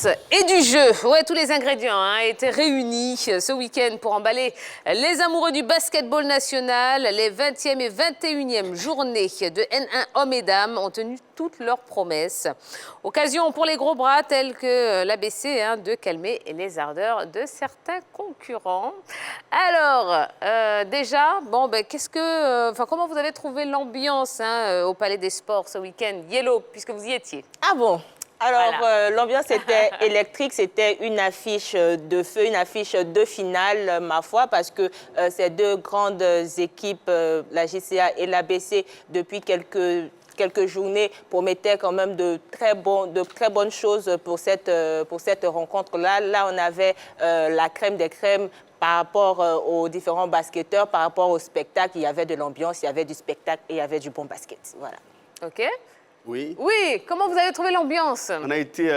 l'ambiance et du jeu. Ouais, tous les ingrédients étaient réunis ce week-end pour emballer les amoureux du basketball national. Les 20e et 21e journées de N1 hommes et dames ont tenu toutes leurs promesses. Occasion pour les gros bras tels que l'ABC de calmer les ardeurs de certains concurrents. Alors, déjà, comment vous avez trouvé l'ambiance au Palais des Sports ce week-end? Yellow, puisque vous y étiez. Ah bon? Alors, voilà. l'ambiance était électrique, c'était une affiche de feu, une affiche de finale, ma foi, parce que ces deux grandes équipes, la JCA et l'ABC, depuis quelques journées, promettaient quand même de très bonnes choses pour cette rencontre-là. Là, on avait la crème des crèmes par rapport aux différents basketteurs, par rapport au spectacle. Il y avait de l'ambiance, il y avait du spectacle et il y avait du bon basket. Voilà. OK. Oui. Oui, comment vous avez trouvé l'ambiance? On a été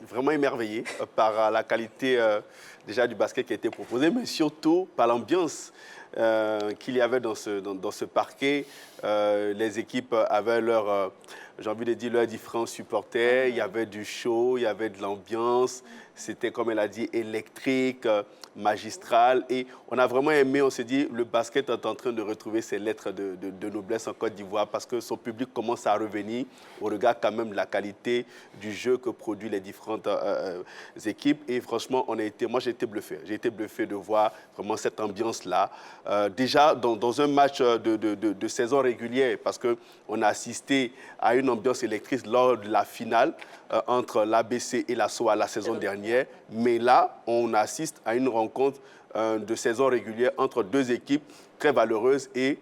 vraiment émerveillés par la qualité déjà du basket qui a été proposé, mais surtout par l'ambiance qu'il y avait dans ce parquet. Les équipes avaient j'ai envie de dire, leurs différents supporters. Il y avait du show, il y avait de l'ambiance. C'était, comme elle a dit, électrique, magistral. Et on a vraiment aimé, on s'est dit, le basket est en train de retrouver ses lettres de noblesse en Côte d'Ivoire parce que son public commence à revenir au regard quand même de la qualité du jeu que produisent les différentes équipes. Et franchement, moi j'ai été bluffé. J'ai été bluffé de voir vraiment cette ambiance-là. Déjà, dans un match de saison régulière, parce qu'on a assisté à une ambiance électrique lors de la finale entre l'ABC et la SOA la saison dernière. Mais là, on assiste à une rencontre de saison régulière entre deux équipes très valeureuses et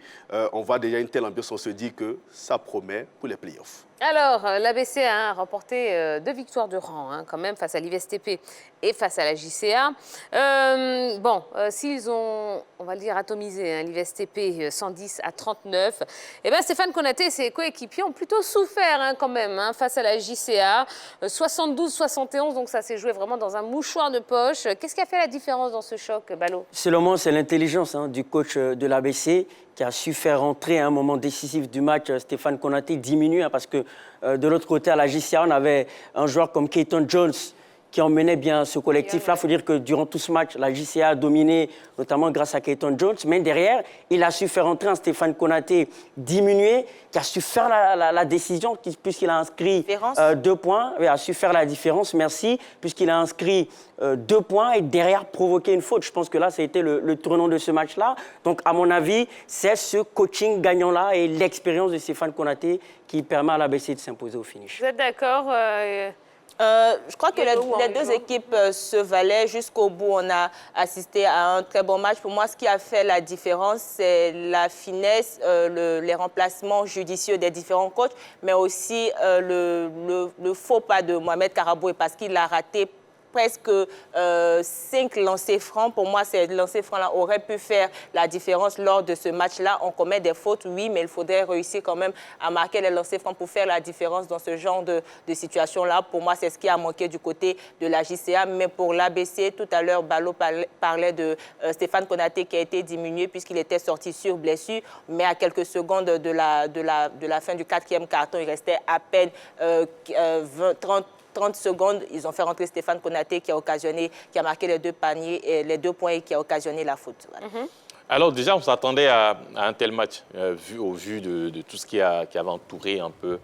on voit déjà une telle ambiance, on se dit que ça promet pour les playoffs. Alors, l'ABC a remporté 2 victoires de rang quand même face à l'IVSTP et face à la JCA. S'ils ont, on va le dire, atomisé l'IVSTP 110-39, eh bien Stéphane Konaté et ses coéquipiers ont plutôt souffert quand même face à la JCA. 72-71, donc ça s'est joué vraiment dans un mouchoir de poche. Qu'est-ce qui a fait la différence dans ce choc, Balo? Selon moi, c'est l'intelligence du coach de l'ABC qui a su faire entrer à un moment décisif du match Stéphane Konaté diminué parce que de l'autre côté, à la JCA, on avait un joueur comme Keaton Jones qui emmenait bien ce collectif-là. Il faut dire que durant tout ce match, la JCA a dominé, notamment grâce à Keaton Jones. Mais derrière, il a su faire entrer un Stéphane Konaté diminué, qui a su faire la décision, puisqu'il a inscrit 2 points. Il a su faire la différence, merci, puisqu'il a inscrit 2 points et derrière provoquer une faute. Je pense que là, ça a été le tournant de ce match-là. Donc, à mon avis, c'est ce coaching gagnant-là et l'expérience de Stéphane Konaté qui permet à l'ABC de s'imposer au finish. Vous êtes d'accord je crois que les deux équipes se valaient jusqu'au bout. On a assisté à un très bon match. Pour moi, ce qui a fait la différence, c'est la finesse, les remplacements judicieux des différents coachs, mais aussi le faux pas de Mohamed Karaboué parce qu'il a raté presque 5 lancers francs. Pour moi, ces lancers francs-là auraient pu faire la différence lors de ce match-là. On commet des fautes, oui, mais il faudrait réussir quand même à marquer les lancers francs pour faire la différence dans ce genre de situation-là. Pour moi, c'est ce qui a manqué du côté de la JCA. Mais pour l'ABC, tout à l'heure, Balo parlait de Stéphane Konaté qui a été diminué puisqu'il était sorti sur blessure. Mais à quelques secondes de la fin du 4e carton, il restait à peine 30 secondes, ils ont fait rentrer Stéphane Konaté qui a marqué les 2 paniers et les 2 points et qui a occasionné la faute. Voilà. Alors déjà, on s'attendait à un tel match, au vu de tout ce qui avait entouré un peu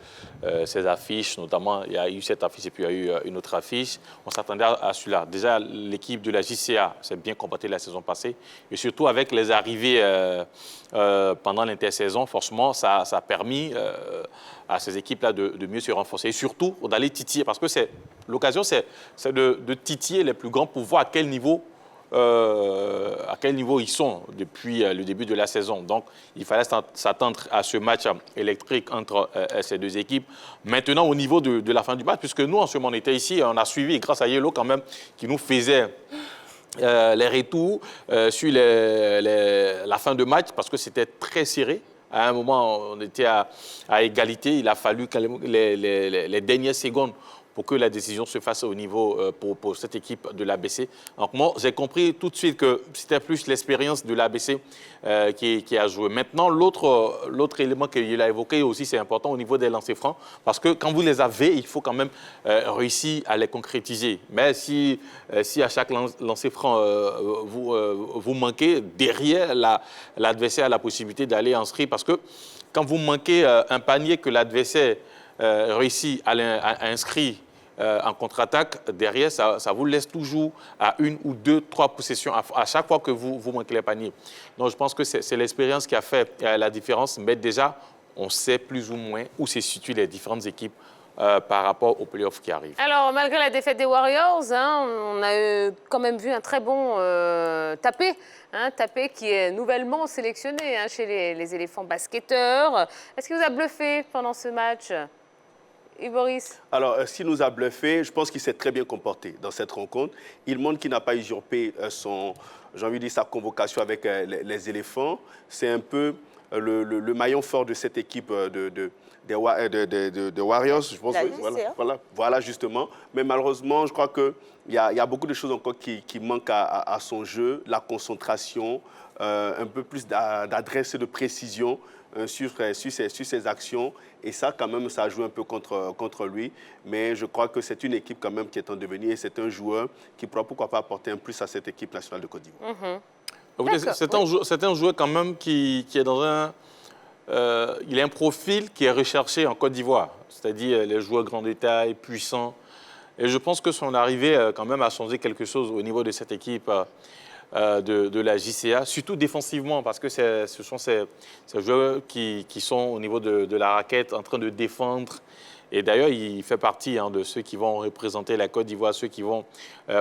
ces affiches. Notamment, il y a eu cette affiche et puis il y a eu une autre affiche. On s'attendait à celui-là. Déjà, l'équipe de la JCA s'est bien combattue la saison passée. Et surtout, avec les arrivées pendant l'intersaison, forcément, ça a permis à ces équipes-là de mieux se renforcer. Et surtout, d'aller titiller. Parce que l'occasion, c'est de titiller les plus grands pour voir à quel niveau ils sont depuis le début de la saison. Donc, il fallait s'attendre à ce match électrique entre ces deux équipes. Maintenant, au niveau de la fin du match, puisque nous, en ce moment, on était ici, on a suivi, grâce à Yellow quand même, qui nous faisait les retours sur la fin de match, parce que c'était très serré. À un moment, on était à égalité. Il a fallu les dernières secondes pour que la décision se fasse au niveau pour cette équipe de l'ABC. Donc moi, j'ai compris tout de suite que c'était plus l'expérience de l'ABC qui a joué. Maintenant, l'autre élément qu'il a évoqué aussi, c'est important au niveau des lancers francs, parce que quand vous les avez, il faut quand même réussir à les concrétiser. Mais si à chaque lancer franc, vous manquez, derrière, l'adversaire a la possibilité d'aller inscrire, parce que quand vous manquez un panier que l'adversaire réussit à inscrire en contre-attaque, derrière, ça vous laisse toujours à 1 ou 2, 3 possessions à chaque fois que vous manquez les paniers. Donc, je pense que c'est l'expérience qui a fait la différence. Mais déjà, on sait plus ou moins où se situent les différentes équipes par rapport aux playoffs qui arrivent. Alors, malgré la défaite des Warriors, on a quand même vu un très bon Tapé. Tapé qui est nouvellement sélectionné chez les éléphants basketteurs. Est-ce qu'il vous a bluffé pendant ce match, Boris? Alors, s'il nous a bluffé, je pense qu'il s'est très bien comporté dans cette rencontre. Il montre qu'il n'a pas usurpé sa convocation avec les éléphants. C'est un peu le maillon fort de cette équipe des Warriors. Je pense, voilà, justement. Mais malheureusement, je crois qu'il y a beaucoup de choses encore qui manquent à son jeu. La concentration, un peu plus d'adresse et de précision sur ses actions. Et ça, quand même, ça joue un peu contre lui. Mais je crois que c'est une équipe quand même qui est en devenir et c'est un joueur qui pourra pourquoi pas apporter un plus à cette équipe nationale de Côte d'Ivoire. C'est un joueur quand même qui est dans un... il a un profil qui est recherché en Côte d'Ivoire, c'est-à-dire les joueurs grand détail, puissants. Et je pense que son arrivée quand même a changé quelque chose au niveau de cette équipe de la JCA, surtout défensivement, parce que ce sont ces joueurs qui sont au niveau de la raquette en train de défendre. Et d'ailleurs, il fait partie de ceux qui vont représenter la Côte d'Ivoire, ceux qui vont,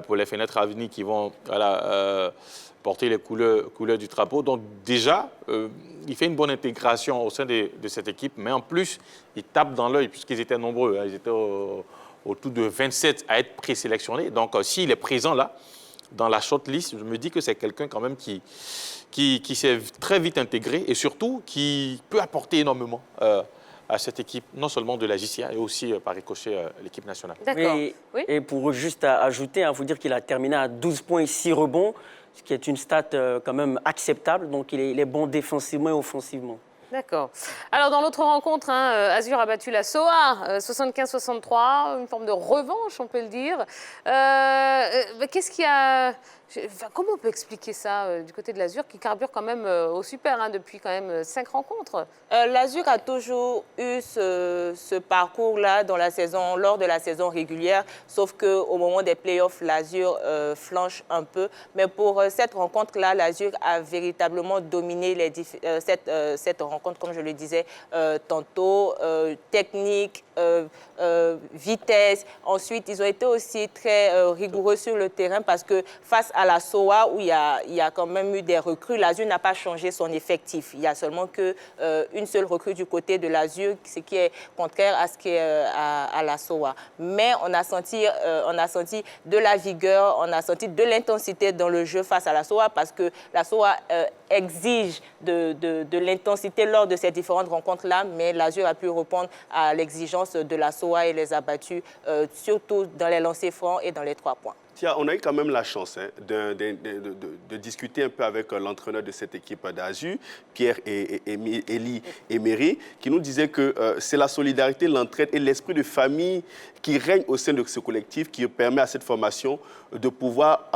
pour les fenêtres à venir, qui vont porter les couleurs du drapeau. Donc déjà, il fait une bonne intégration au sein de cette équipe, mais en plus, il tape dans l'œil, puisqu'ils étaient nombreux. Ils étaient autour de 27 à être présélectionnés. Donc s'il est présent là, dans la shortlist, je me dis que c'est quelqu'un quand même qui s'est très vite intégré et surtout qui peut apporter énormément à cette équipe, non seulement de la JCA, et aussi par ricochet l'équipe nationale. D'accord. Oui. Et pour juste ajouter, il faut dire qu'il a terminé à 12 points et 6 rebonds, ce qui est une stat quand même acceptable. Donc il est bon défensivement et offensivement. D'accord. Alors, dans l'autre rencontre, Azur a battu la SOA 75-63, une forme de revanche, on peut le dire. Qu'est-ce qu'il y a... comment on peut expliquer ça du côté de l'Azur, qui carbure quand même au super depuis quand même 5 rencontres? L'Azur a toujours eu ce parcours-là lors de la saison régulière, sauf qu'au moment des playoffs, l'Azur flanche un peu. Mais pour cette rencontre-là, l'Azur a véritablement dominé cette rencontre, comme je le disais tantôt, technique, vitesse. Ensuite, ils ont été aussi très rigoureux sur le terrain parce que face à la SOA, où il y a quand même eu des recrues, l'Azur n'a pas changé son effectif. Il n'y a seulement une seule recrue du côté de l'Azur, ce qui est contraire à ce qui est à la SOA. Mais on a senti de la vigueur, on a senti de l'intensité dans le jeu face à la SOA parce que la SOA exige de l'intensité lors de ces différentes rencontres-là, mais l'Azur a pu répondre à l'exigence de la SOA et les a battus, surtout dans les lancers francs et dans les 3 points. On a eu quand même la chance de discuter un peu avec l'entraîneur de cette équipe d'Azur, Pierre-Élie Emery, qui nous disait que c'est la solidarité, l'entraide et l'esprit de famille qui règne au sein de ce collectif qui permet à cette formation de pouvoir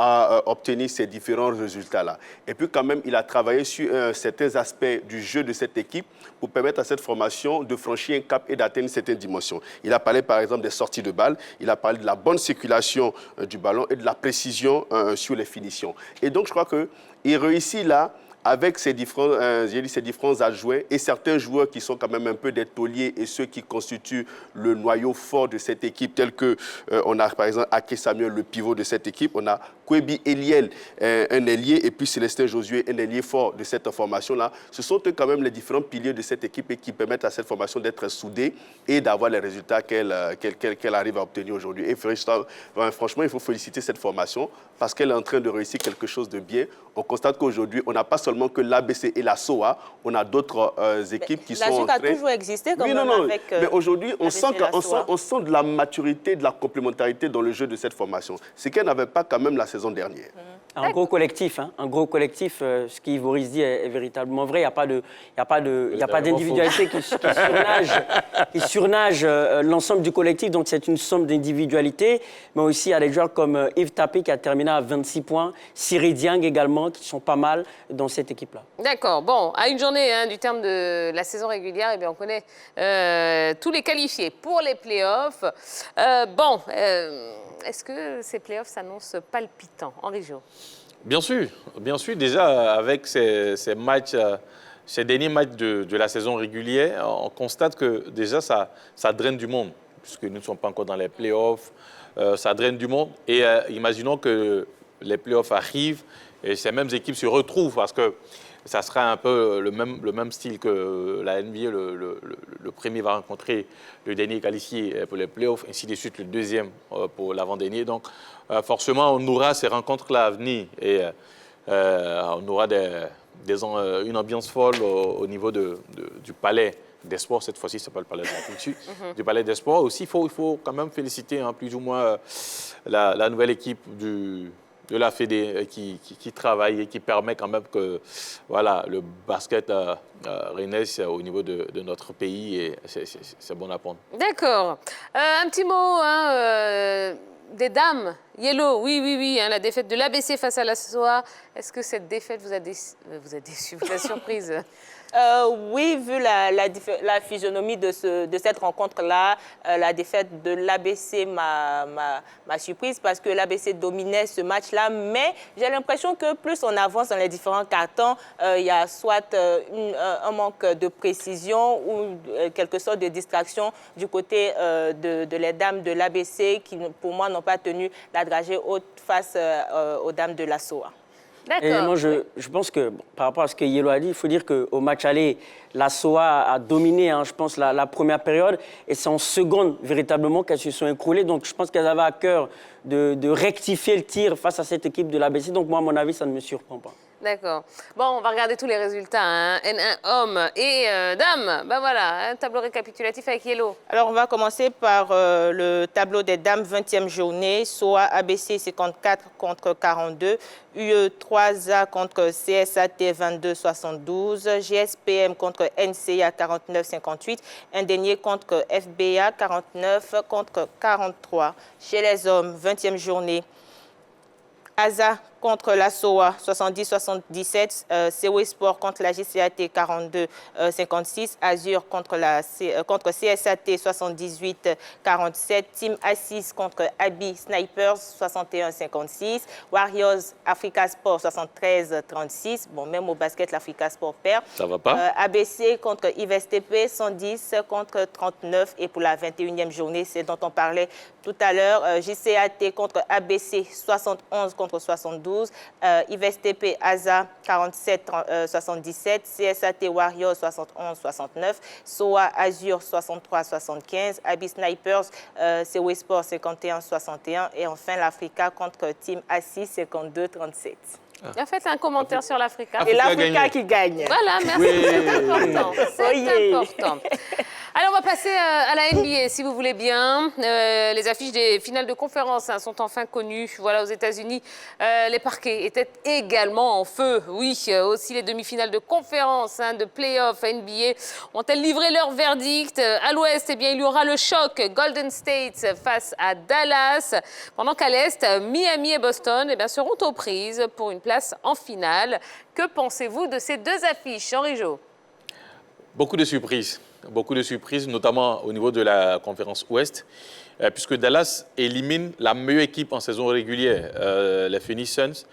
obtenir ces différents résultats-là. Et puis quand même, il a travaillé sur certains aspects du jeu de cette équipe pour permettre à cette formation de franchir un cap et d'atteindre certaines dimensions. Il a parlé par exemple des sorties de balles, il a parlé de la bonne circulation du ballon et de la précision sur les finitions. Et donc je crois qu'il réussit là avec ces différents adjoints et certains joueurs qui sont quand même un peu des tauliers et ceux qui constituent le noyau fort de cette équipe, tels que on a par exemple Ake Samuel, le pivot de cette équipe, on a Kwebi Eliel, un ailier, et puis Célestin Josué, un ailier fort de cette formation-là. Ce sont eux quand même les différents piliers de cette équipe et qui permettent à cette formation d'être soudée et d'avoir les résultats qu'elle arrive à obtenir aujourd'hui. Et franchement, il faut féliciter cette formation parce qu'elle est en train de réussir quelque chose de bien. On constate qu'aujourd'hui, on n'a pas seulement que l'ABC et la SOA, on a d'autres équipes qui sont en train... La SUC a toujours existé quand même avec... Mais aujourd'hui, on sent de la maturité, de la complémentarité dans le jeu de cette formation. C'est qu'elle n'avait pas quand même la saison dernière. Un gros collectif, ce qu'Yvoris dit est véritablement vrai. Il n'y a pas d'individualité qui surnage l'ensemble du collectif. Donc c'est une somme d'individualités. Mais aussi, il y a des joueurs comme Yves Tapé qui a terminé à 26 points. Siri Diang également, qui sont pas mal dans cette équipe-là. D'accord. Bon, à une journée du terme de la saison régulière, eh bien, on connaît tous les qualifiés pour les playoffs. Est-ce que ces playoffs s'annoncent palpitants, Henri Jo? Bien sûr. Déjà, avec ces matchs, ces derniers matchs de la saison régulière, on constate que déjà, ça draine du monde, puisque nous ne sommes pas encore dans les playoffs. Ça draine du monde. Et imaginons que les playoffs arrivent et ces mêmes équipes se retrouvent, parce que ça sera un peu le même style que la NBA. Le premier va rencontrer le dernier qualifié pour les playoffs, ainsi de suite le deuxième pour l'avant-dernier. Donc, forcément, on aura ces rencontres-là à venir et on aura une ambiance folle au niveau du palais des sports. Cette fois-ci, ce n'est pas le palais de la culture, du palais des sports. Aussi, il faut quand même féliciter plus ou moins la nouvelle équipe de la Fédé qui travaille et qui permet quand même que le basket renaisse au niveau de notre pays, et c'est bon à prendre. D'accord. Un petit mot des dames. Yellow, oui, la défaite de l'ABC face à la SOA. Est-ce que cette défaite vous a déçu, vous a surprise? Oui, vu la physionomie de cette rencontre-là, la défaite de l'ABC m'a surprise parce que l'ABC dominait ce match-là, mais j'ai l'impression que plus on avance dans les différents cartons, il y a soit un manque de précision ou quelque sorte de distraction du côté de les dames de l'ABC qui, pour moi, n'ont pas tenu la dragée haute face aux dames de la SOA. Et moi, je pense que, par rapport à ce que Yellow a dit, il faut dire qu'au match aller, la SOA a dominé, je pense, la première période. Et c'est en seconde, véritablement, qu'elles se sont écroulées. Donc, je pense qu'elles avaient à cœur de rectifier le tir face à cette équipe de l'ABC. Donc, moi, à mon avis, ça ne me surprend pas. D'accord. Bon, on va regarder tous les résultats. N1 hommes et dames. Ben voilà, un tableau récapitulatif avec Yellow. Alors, on va commencer par le tableau des dames, 20e journée. SOA ABC 54 contre 42. UE3A contre CSAT 22-72. GSPM contre NCA 49-58. Un dernier contre FBA 49 contre 43. Chez les hommes, 20e journée. ASA contre la SOA 70-77, COE Sport contre la GCAT 42-56, Azure contre CSAT 78-47, Team Assis contre Abi Snipers 61-56, Warriors Africa Sport 73-36. Bon, même au basket, l'Africa Sport perd. Ça va pas. ABC contre IVSTP 110 contre 39. Et pour la 21e journée, c'est dont on parlait tout à l'heure, JCAT contre ABC 71 contre 72. IVSTP ASA 47-77, CSAT Warriors 71-69, SOA Azure 63-75, Abi Snipers COE Sport 51-61 et enfin l'Africa contre Team Assis 52-37. En fait, un commentaire sur l'Africa. Et l'Africa qui gagne. Voilà, merci, c'est important. C'est important. Alors, on va passer à la NBA, si vous voulez bien. Les affiches des finales de conférence sont enfin connues. Voilà, aux États-Unis, les parquets étaient également en feu. Oui, aussi les demi-finales de conférence, de play-off NBA ont-elles livré leur verdict. À l'Ouest, eh bien, il y aura le choc Golden State face à Dallas. Pendant qu'à l'Est, Miami et Boston eh bien, seront aux prises pour une place en finale. Que pensez-vous de ces deux affiches, Henri Jo? Beaucoup de surprises, notamment au niveau de la conférence Ouest, puisque Dallas élimine la meilleure équipe en saison régulière, les Phoenix Suns.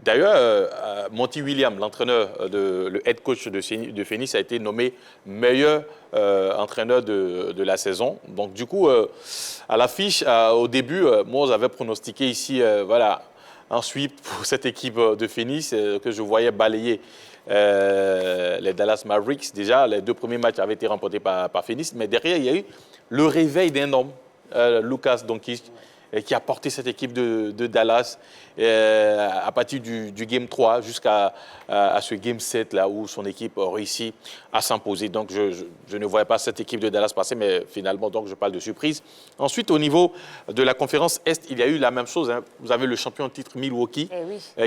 D'ailleurs, Monty Williams, l'entraîneur, le head coach de Phoenix, a été nommé meilleur entraîneur de la saison. Donc, du coup, à l'affiche, au début, moi, j'avais pronostiqué ici, Ensuite, pour cette équipe de Phoenix, que je voyais balayer les Dallas Mavericks, déjà, les 2 premiers matchs avaient été remportés par Phoenix, mais derrière, il y a eu le réveil d'un homme, Lucas Doncic, qui a porté cette équipe de Dallas à partir du Game 3 jusqu'à ce Game 7 là, où son équipe a réussi à s'imposer. Donc, je ne voyais pas cette équipe de Dallas passer, mais finalement, donc, je parle de surprise. Ensuite, au niveau de la conférence Est, il y a eu la même chose. Hein. Vous avez le champion en titre Milwaukee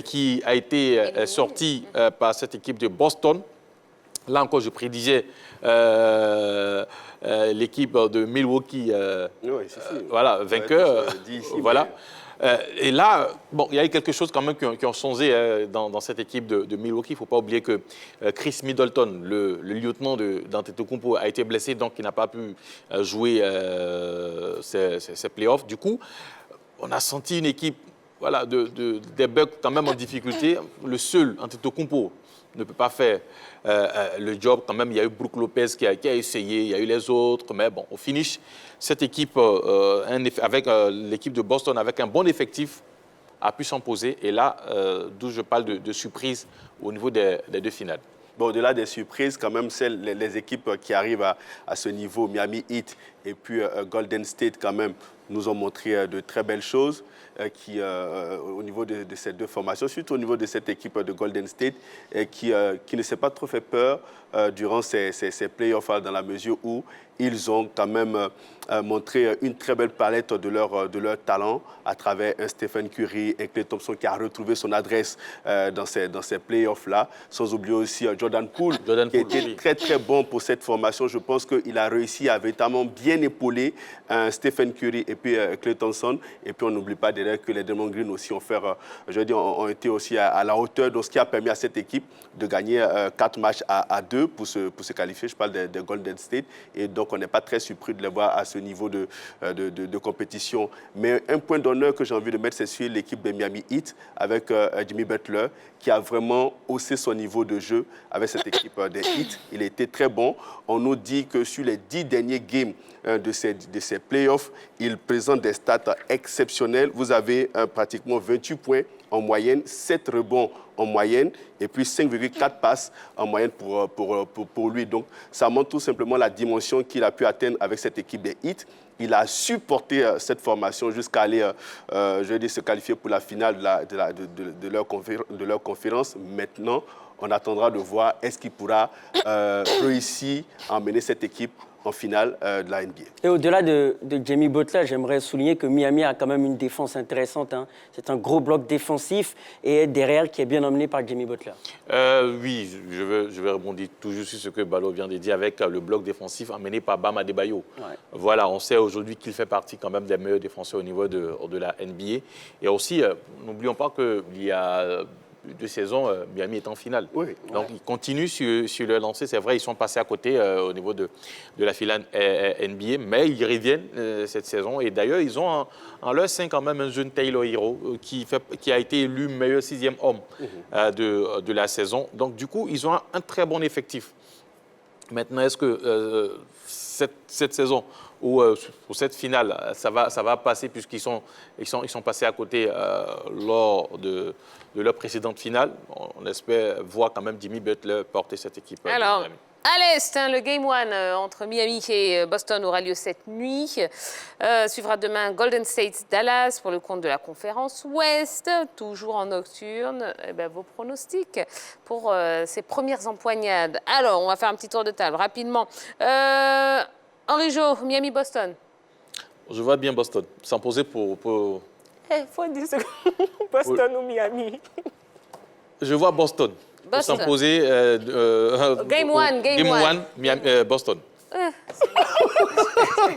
qui a été sorti par cette équipe de Boston. Là encore, je prédisais l'équipe de Milwaukee, voilà, vainqueur. Voilà. Et là, bon, il y a eu quelque chose quand même qui ont changé dans cette équipe de Milwaukee. Il ne faut pas oublier que Chris Middleton, le lieutenant d'Antetokounmpo, a été blessé, donc il n'a pas pu jouer ces playoffs. Du coup, on a senti une équipe voilà, des Bucks quand même en difficulté. Le seul Antetokounmpo ne peut pas faire le job. Quand même, il y a eu Brook Lopez qui a essayé, il y a eu les autres. Mais bon, au finish, cette équipe, avec l'équipe de Boston, avec un bon effectif, a pu s'imposer. Et là, d'où je parle de surprise au niveau des 2 finales. Bon, au-delà des surprises, quand même, les équipes qui arrivent à ce niveau, Miami Heat et puis Golden State, quand même, nous ont montré de très belles choses au niveau de ces 2 formations, surtout au niveau de cette équipe de Golden State qui ne s'est pas trop fait peur durant ces playoffs dans la mesure où ils ont quand même montré une très belle palette de leur talent à travers un Stephen Curry et Klay Thompson qui a retrouvé son adresse dans ces playoffs-là. Sans oublier aussi Jordan Poole qui était très très bon pour cette formation. Je pense qu'il a réussi à véritablement bien épauler Stephen Curry et puis Klay Thompson. Et puis on n'oublie pas derrière que les Draymond Green aussi ont été aussi à la hauteur de ce qui a permis à cette équipe de gagner 4 matchs à 2 pour se qualifier. Je parle de Golden State. Et donc on n'est pas très surpris de les voir à ce niveau de compétition. Mais un point d'honneur que j'ai envie de mettre, c'est sur l'équipe de Miami Heat avec Jimmy Butler qui a vraiment haussé son niveau de jeu avec cette équipe des Heat. Il a été très bon. On nous dit que sur les 10 derniers games de ces playoffs, il présente des stats exceptionnels. Vous avez pratiquement 28 points en moyenne, 7 rebonds en moyenne et puis 5,4 passes en moyenne pour lui. Donc, ça montre tout simplement la dimension qu'il a pu atteindre avec cette équipe des Heat. Il a supporté cette formation jusqu'à aller, se qualifier pour la finale de leur conférence. Maintenant, on attendra de voir est-ce qu'il pourra réussir à emmener cette équipe en finale de la NBA. Et au-delà de Jimmy Butler, j'aimerais souligner que Miami a quand même une défense intéressante. Hein. C'est un gros bloc défensif et derrière qui est bien emmené par Jimmy Butler. Oui, je vais rebondir toujours sur ce que Balo vient de dire avec le bloc défensif emmené par Bam Adebayo. Ouais. Voilà, on sait aujourd'hui qu'il fait partie quand même des meilleurs défenseurs au niveau de la NBA. Et aussi, n'oublions pas qu'il y a 2 saisons, Miami est en finale. Oui, donc, ils continuent sur le lancer. C'est vrai, ils sont passés à côté au niveau de la finale NBA, mais ils reviennent cette saison. Et d'ailleurs, ils ont en leur sein quand même un jeune Taylor Hero qui a été élu meilleur 6e homme de la saison. Donc, du coup, ils ont un très bon effectif. Maintenant, est-ce que cette saison ou pour cette finale, ça va passer puisqu'ils sont passés à côté lors de leur précédente finale. On espère voir quand même Jimmy Butler porter cette équipe. Alors, à l'Est, le Game 1 entre Miami et Boston aura lieu cette nuit. Suivra demain Golden State-Dallas pour le compte de la conférence Ouest, toujours en nocturne. Eh bien, vos pronostics pour ces premières empoignades. Alors, on va faire un petit tour de table rapidement. Henri Jo, Miami-Boston. Je vois bien Boston s'imposer pour... faut dire ça. Boston ou Miami. Je vois Boston s'imposer. Game 1. Boston.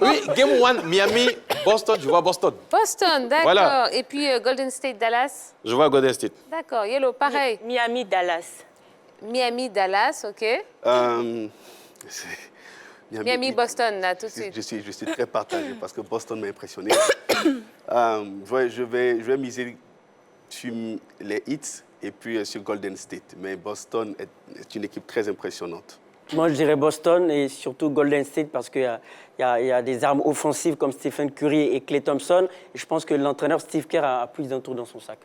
Oui, Game 1, Miami, Boston, je vois Boston. Boston, d'accord. Voilà. Et puis Golden State-Dallas. Je vois Golden State. D'accord, Yellow, pareil. Miami-Dallas. Miami-Dallas, OK. Miami-Boston, là, tout de suite. Je suis très partagé parce que Boston m'a impressionné. Je vais miser sur les Heat et puis sur Golden State. Mais Boston est une équipe très impressionnante. Moi, je dirais Boston et surtout Golden State parce qu'il y a des armes offensives comme Stephen Curry et Klay Thompson. Et je pense que l'entraîneur Steve Kerr a plus d'un tour dans son sac.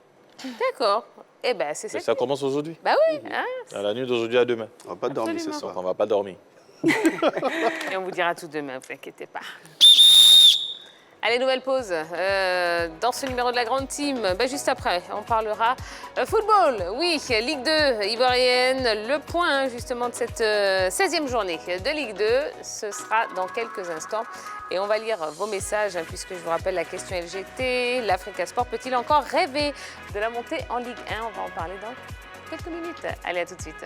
D'accord. Eh bien, c'est ça. Ça commence aujourd'hui. Bah oui. Hein, À la nuit d'aujourd'hui à demain. On va pas dormir ce Absolument. soir. Donc, on ne va pas dormir. et on vous dira tout demain, ne vous inquiétez pas. Allez, nouvelle pause. Dans ce numéro de la grande team, juste après, on parlera football. Oui, Ligue 2 ivoirienne, le point justement de cette 16e journée de Ligue 2. Ce sera dans quelques instants. Et on va lire vos messages, puisque je vous rappelle la question LGT. L'Africa Sport peut-il encore rêver de la montée en Ligue 1? On va en parler dans quelques minutes. Allez, à tout de suite.